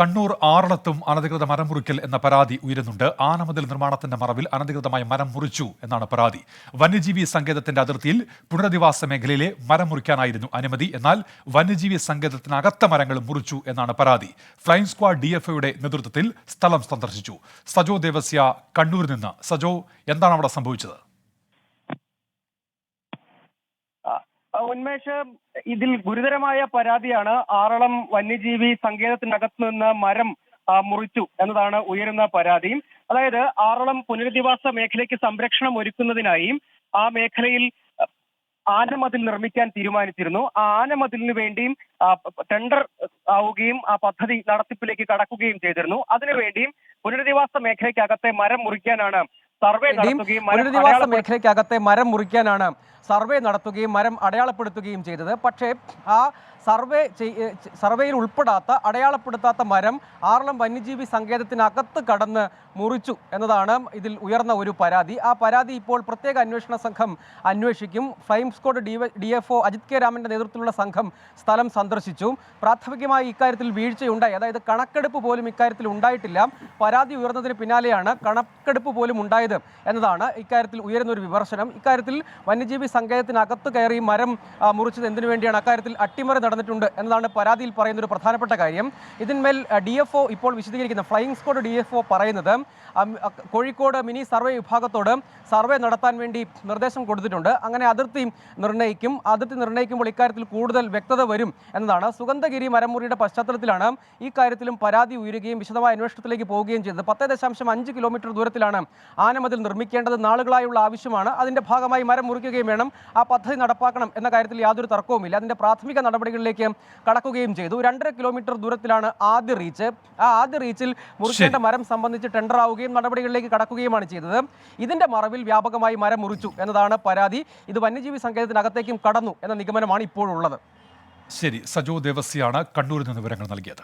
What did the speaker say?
കണ്ണൂർ ആറളത്തും അനധികൃത മരം മുറിക്കൽ എന്ന പരാതി ഉയരുന്നുണ്ട്. ആനമതിൽ നിർമ്മാണത്തിന്റെ മറവിൽ അനധികൃതമായി മരം മുറിച്ചു എന്നാണ് പരാതി. വന്യജീവി സങ്കേതത്തിന്റെ അതിർത്തിയിൽ പുനരധിവാസ മേഖലയിലെ മരം മുറിക്കാനായിരുന്നു അനുമതി. എന്നാൽ വന്യജീവി സങ്കേതത്തിനകത്ത മരങ്ങൾ മുറിച്ചു എന്നാണ് പരാതി. ഫ്ലൈയിംഗ് സ്ക്വാഡ് DFOയുടെ നേതൃത്വത്തിൽ സ്ഥലം സന്ദർശിച്ചു. സജോ ദേവസ്യ കണ്ണൂരിൽ നിന്ന്. സജോ, എന്താണ് അവിടെ സംഭവിച്ചത്? ഉന്മേഷ്, ഇതിൽ ഗുരുതരമായ പരാതിയാണ്. ആറളം വന്യജീവി സങ്കേതത്തിനകത്ത് നിന്ന് മരം മുറിച്ചു എന്നതാണ് ഉയരുന്ന പരാതി. അതായത് ആറളം പുനരധിവാസ മേഖലയ്ക്ക് സംരക്ഷണം ഒരുക്കുന്നതിനായി ആ മേഖലയിൽ ആനമതിൽ നിർമ്മിക്കാൻ തീരുമാനിച്ചിരുന്നു. ആ ആനമതിലിന് വേണ്ടിയും ടെൻഡർ ആവുകയും ആ പദ്ധതി നടത്തിപ്പിലേക്ക് കടക്കുകയും ചെയ്തിരുന്നു. അതിനുവേണ്ടിയും പുനരധിവാസ മേഖലയ്ക്കകത്തെ മരം മുറിക്കാനാണ് സർവേ നടത്തുകയും മേഖലയ്ക്കകത്തെ മരം മുറിക്കാനാണ് സർവേ നടത്തുകയും മരം അടയാളപ്പെടുത്തുകയും ചെയ്തത്. പക്ഷേ ആ സർവേയിൽ ഉൾപ്പെടാത്ത അടയാളപ്പെടുത്താത്ത മരം ആറളം വന്യജീവി സങ്കേതത്തിനകത്ത് കടന്ന് മുറിച്ചു എന്നതാണ് ഇതിൽ ഉയർന്ന ഒരു പരാതി. ആ പരാതി ഇപ്പോൾ പ്രത്യേക അന്വേഷണ സംഘം അന്വേഷിക്കും. Flying squad DFO Ajith K രാമന്റെ നേതൃത്വത്തിലുള്ള സംഘം സ്ഥലം സന്ദർശിച്ചു. പ്രാഥമികമായി ഇക്കാര്യത്തിൽ വീഴ്ചയുണ്ടായി, അതായത് കണക്കെടുപ്പ് പോലും ഇക്കാര്യത്തിൽ ഉണ്ടായിട്ടില്ല. പരാതി ഉയർന്നതിന് പിന്നാലെയാണ് കണക്കെടുപ്പ് പോലും ഉണ്ടായത് എന്നതാണ് ഇക്കാര്യത്തിൽ ഉയരുന്നൊരു വിമർശനം. ഇക്കാര്യത്തിൽ വന്യജീവി സങ്കേതത്തിനകത്ത് കയറി മരം മുറിച്ചത് എന്തിനു വേണ്ടിയാണ്, അക്കാര്യത്തിൽ അട്ടിമറി നടന്നിട്ടുണ്ട് എന്നതാണ് പരാതിയിൽ പറയുന്ന ഒരു പ്രധാനപ്പെട്ട കാര്യം. ഇതിന്മേൽ DFO ഇപ്പോൾ വിശദീകരിക്കുന്ന ഫ്ലൈയിംഗ് സ്ക്വാഡ് DFO പറയുന്നത് കോഴിക്കോട് മിനി സർവേ വിഭാഗത്തോട് സർവേ നടത്താൻ വേണ്ടി നിർദ്ദേശം കൊടുത്തിട്ടുണ്ട്. അങ്ങനെ അതിർത്തി നിർണ്ണയിക്കുമ്പോൾ ഇക്കാര്യത്തിൽ കൂടുതൽ വ്യക്തത വരും എന്നതാണ്. സുഗന്ധഗിരി മരമുറിയുടെ പശ്ചാത്തലത്തിലാണ് ഈ കാര്യത്തിലും പരാതി ഉയരുകയും വിശദമായ അന്വേഷണത്തിലേക്ക് പോവുകയും ചെയ്തത്. 10.5 കിലോമീറ്റർ ദൂരത്തിലാണ് ആനമതിൽ നിർമ്മിക്കേണ്ടത്. നാളുകളായുള്ള ആവശ്യമാണ്. അതിന്റെ ഭാഗമായി മരം മുറിക്കുകയും വേണം. ആ പദ്ധതി നടപ്പാക്കണം എന്ന കാര്യത്തിൽ യാതൊരു തർക്കവുമില്ല. അതിന്റെ പ്രാഥമിക നടപടികളിലേക്ക് കടക്കുകയും ചെയ്തു. 2.5 കിലോമീറ്റർ ദൂരത്തിലാണ് ആദ്യ റീച്ച്. ആ ആദ്യ റീച്ചിൽ മുറിക്കേണ്ട മരം സംബന്ധിച്ച് ടെൻഡർ ആവുകയും നടപടികളിലേക്ക് കടക്കുകയുമാണ് ചെയ്തത്. ഇതിന്റെ മറവിൽ വ്യാപകമായി മരം മുറിച്ചു എന്നതാണ് പരാതി. ഇത് വന്യജീവി സങ്കേതത്തിനകത്തേക്കും കടന്നു എന്ന നിഗമനമാണ് ഇപ്പോഴുള്ളത്. ശരി, സജോ ദേവസ്യാണ് കണ്ണൂരിൽ നിന്ന് വിവരങ്ങൾ നൽകിയത്.